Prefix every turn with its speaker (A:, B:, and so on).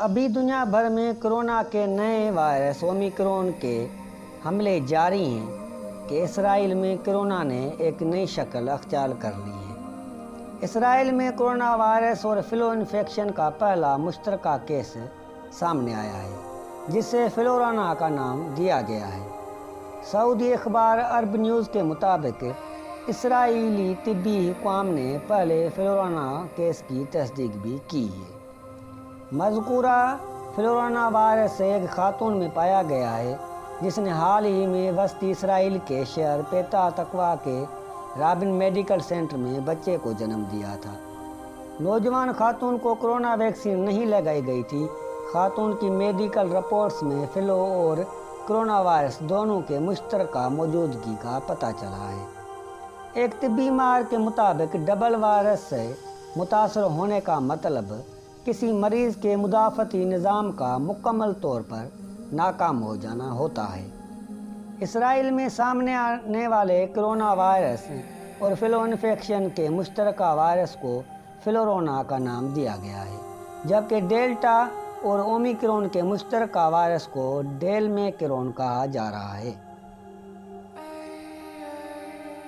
A: ابھی دنیا بھر میں کورونا کے نئے وائرس اومیکرون کے حملے جاری ہیں کہ اسرائیل میں کورونا نے ایک نئی شکل اختیار کر لی ہے۔ اسرائیل میں کورونا وائرس اور فلو انفیکشن کا پہلا مشترکہ کیس سامنے آیا ہے، جسے فلورانا کا نام دیا گیا ہے۔ سعودی اخبار عرب نیوز کے مطابق اسرائیلی طبی حکام نے پہلے فلورانا کیس کی تصدیق بھی کی ہے۔ مذکورہ فلورانا وائرس ایک خاتون میں پایا گیا ہے جس نے حال ہی میں وسطی اسرائیل کے شہر پیتا تقوا کے رابن میڈیکل سینٹر میں بچے کو جنم دیا تھا۔ نوجوان خاتون کو کورونا ویکسین نہیں لگائی گئی تھی۔ خاتون کی میڈیکل رپورٹس میں فلو اور کورونا وائرس دونوں کے مشترکہ موجودگی کا پتہ چلا ہے۔ ایک طبی ماہر کے مطابق ڈبل وائرس سے متاثر ہونے کا مطلب کسی مریض کے مدافعتی نظام کا مکمل طور پر ناکام ہو جانا ہوتا ہے۔ اسرائیل میں سامنے آنے والے کورونا وائرس اور فلو انفیکشن کے مشترکہ وائرس کو فلورونا کا نام دیا گیا ہے، جبکہ ڈیلٹا اور اومیکرون کے مشترکہ وائرس کو ڈیلمیکرون کہا جا رہا ہے۔